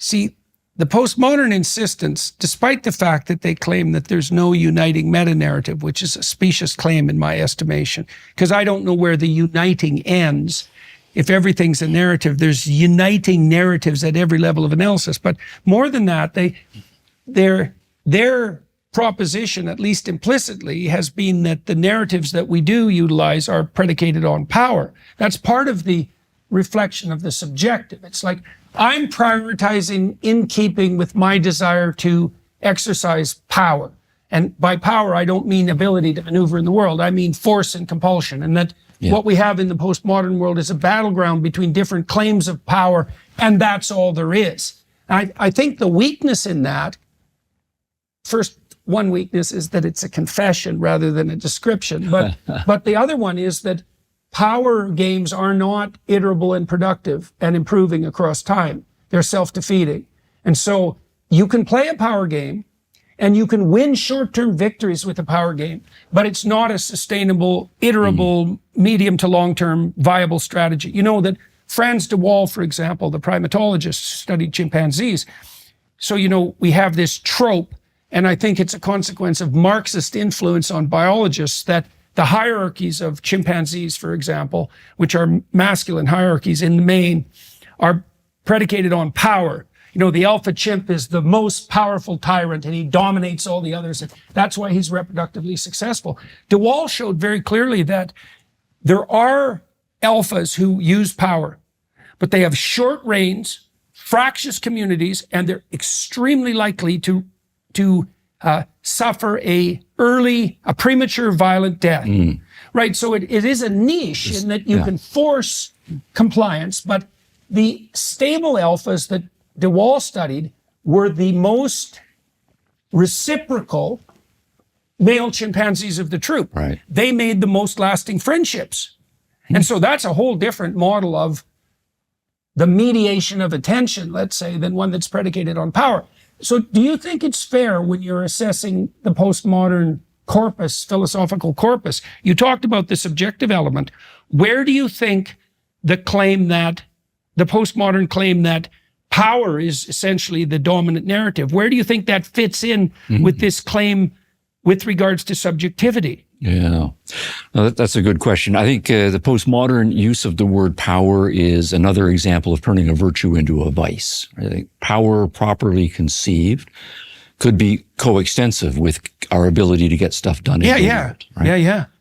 See, the postmodern insistence, despite the fact that they claim that there's no uniting meta-narrative, which is a specious claim in my estimation, because I don't know where the uniting ends. If everything's a narrative, there's uniting narratives at every level of analysis. But more than that, their proposition, at least implicitly, has been that the narratives that we do utilize are predicated on power. That's part of the reflection of the subjective. It's like, I'm prioritizing in keeping with my desire to exercise power. And by power, I don't mean ability to maneuver in the world. I mean force and compulsion. And that what we have in the postmodern world is a battleground between different claims of power, and that's all there is. I think the weakness in that, first, one weakness is that it's a confession rather than a description. But the other one is that power games are not iterable and productive and improving across time. They're self-defeating. And so you can play a power game and you can win short-term victories with a power game, but it's not a sustainable, iterable, medium to long-term viable strategy. You know that Frans de Waal, for example, the primatologist, studied chimpanzees. So, you know, we have this trope, and I think it's a consequence of Marxist influence on biologists, that the hierarchies of chimpanzees, for example, which are masculine hierarchies in the main, are predicated on power. You know, the alpha chimp is the most powerful tyrant and he dominates all the others. And that's why he's reproductively successful. De Waal showed very clearly that there are alphas who use power, but they have short reigns, fractious communities, and they're extremely likely to suffer a premature violent death, right? So it is a niche in that you can force compliance, but the stable alphas that de Waal studied were the most reciprocal male chimpanzees of the troop. Right. They made the most lasting friendships. And so that's a whole different model of the mediation of attention, let's say, than one that's predicated on power. So do you think it's fair when you're assessing the postmodern corpus, philosophical corpus? You talked about the subjective element. Where do you think the postmodern claim that power is essentially the dominant narrative, where do you think that fits in with this claim with regards to subjectivity? Yeah, no, that's a good question. I think the postmodern use of the word power is another example of turning a virtue into a vice. I think power properly conceived could be coextensive with our ability to get stuff done. Yeah.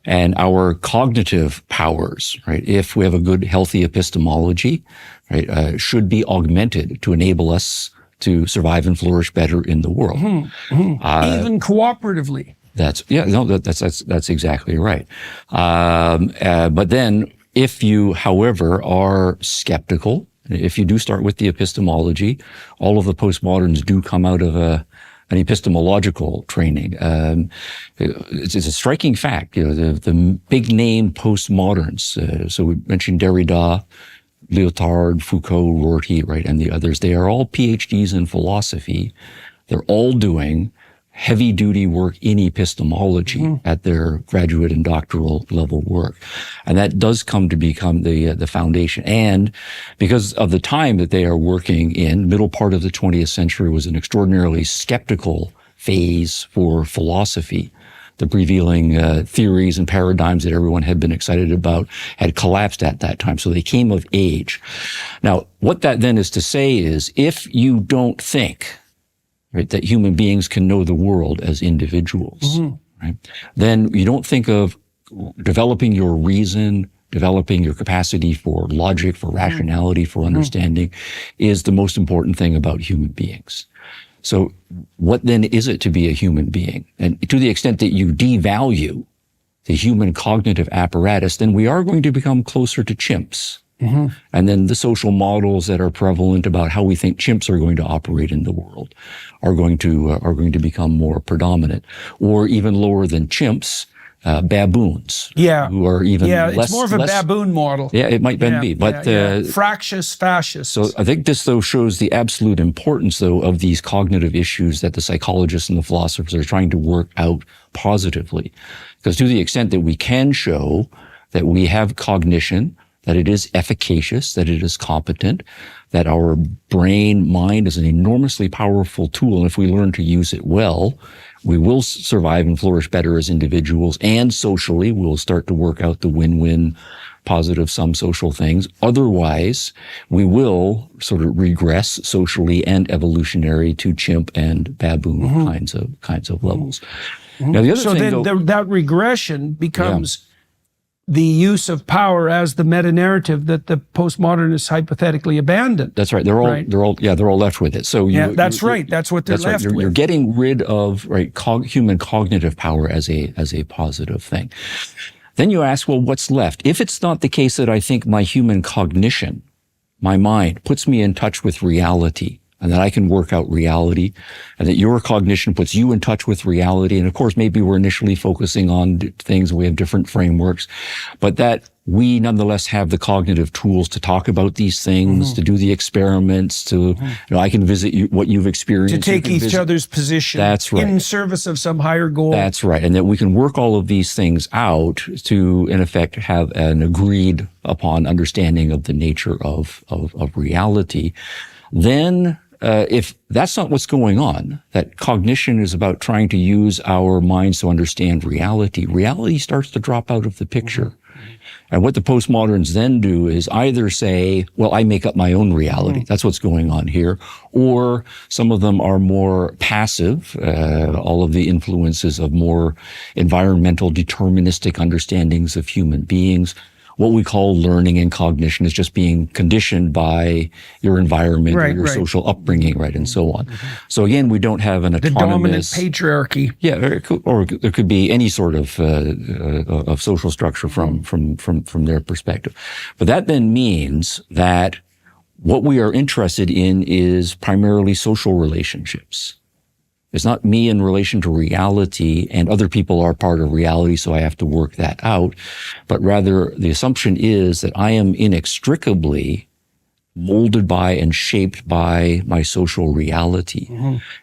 And our cognitive powers, right? If we have a good, healthy epistemology, right, should be augmented to enable us to survive and flourish better in the world. Even cooperatively. That's exactly right. But then if you, however, are skeptical, if you do start with the epistemology, all of the postmoderns do come out of an epistemological training. It's a striking fact, you know, the big name postmoderns. So we mentioned Derrida, Lyotard, Foucault, Rorty, right, and the others. They are all PhDs in philosophy. They're all doing heavy-duty work in epistemology at their graduate and doctoral level work. And that does come to become the foundation. And because of the time that they are working in, middle part of the 20th century was an extraordinarily skeptical phase for philosophy. The prevailing theories and paradigms that everyone had been excited about had collapsed at that time. So they came of age. Now, what that then is to say is, if you don't think, right, that human beings can know the world as individuals, right, then you don't think of developing your reason, developing your capacity for logic, for rationality, for understanding is the most important thing about human beings. So what then is it to be a human being? And to the extent that you devalue the human cognitive apparatus, then we are going to become closer to chimps. And then the social models that are prevalent about how we think chimps are going to operate in the world are going to become more predominant, or even lower than chimps, baboons. Who are even less. It's more of a baboon model. Yeah, it might be. But fractious fascists. So I think this, though, shows the absolute importance, though, of these cognitive issues that the psychologists and the philosophers are trying to work out positively. Because to the extent that we can show that we have cognition, that it is efficacious, that it is competent, that our mind is an enormously powerful tool. And if we learn to use it well, we will survive and flourish better as individuals, and socially we'll start to work out the win-win positive sum social things. Otherwise, we will sort of regress socially and evolutionary to chimp and baboon kinds of levels. Now, the other so thing, then that regression becomes the use of power as the meta-narrative that the postmodernists hypothetically abandoned. That's right. They're all left with it. So that's right. That's what they're left with. You're getting rid of human cognitive power as a positive thing. Then you ask, well, what's left? If it's not the case that I think my human cognition, my mind, puts me in touch with reality, and that I can work out reality, and that your cognition puts you in touch with reality. And of course, maybe we're initially focusing on things, and we have different frameworks, but that we nonetheless have the cognitive tools to talk about these things, to do the experiments, I can visit what you've experienced. To take each other's position. That's right. In service of some higher goal. That's right. And that we can work all of these things out to, in effect, have an agreed upon understanding of the nature of reality. Then, if that's not what's going on, that cognition is about trying to use our minds to understand reality starts to drop out of the picture. And what the postmoderns then do is either say, well, I make up my own reality. That's what's going on here. Or some of them are more passive, all of the influences of more environmental deterministic understandings of human beings. What we call learning and cognition is just being conditioned by your environment or your social upbringing, and so on. So again, we don't have an autonomous... The dominant patriarchy. Yeah, or there could be any sort of social structure from their perspective. But that then means that what we are interested in is primarily social relationships. It's not me in relation to reality and other people are part of reality, so I have to work that out. But rather, the assumption is that I am inextricably molded by and shaped by my social reality.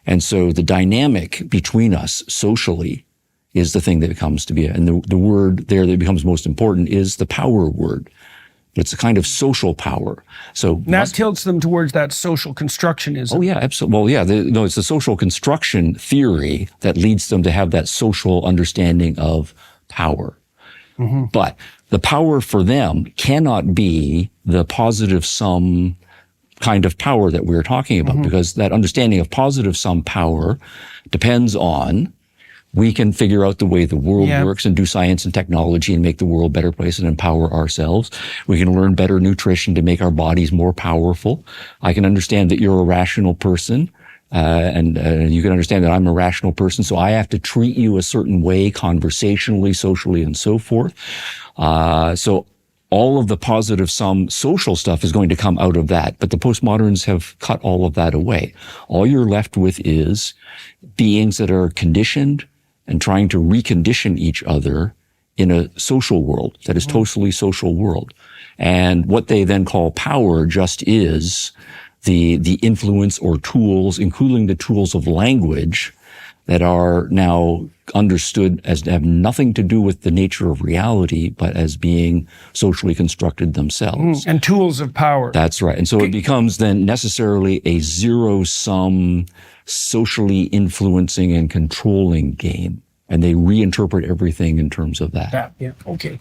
And so the dynamic between us socially is the thing that comes to be. And the word there that becomes most important is the power word. It's a kind of social power. So that tilts them towards that social constructionism. Oh, yeah, absolutely. Well, yeah, it's the social construction theory that leads them to have that social understanding of power. But the power for them cannot be the positive sum kind of power that we're talking about, because that understanding of positive sum power depends on we can figure out the way the world works and do science and technology and make the world a better place and empower ourselves. We can learn better nutrition to make our bodies more powerful. I can understand that you're a rational person, and you can understand that I'm a rational person, so I have to treat you a certain way conversationally, socially, and so forth. So all of the positive sum social stuff is going to come out of that, but the postmoderns have cut all of that away. All you're left with is beings that are conditioned and trying to recondition each other in a social world that is totally social world. And what they then call power just is the influence or tools, including the tools of language, that are now understood as to have nothing to do with the nature of reality, but as being socially constructed themselves. And tools of power. That's right. And so it becomes then necessarily a zero-sum, socially influencing and controlling game. And they reinterpret everything in terms of that. Yeah, okay.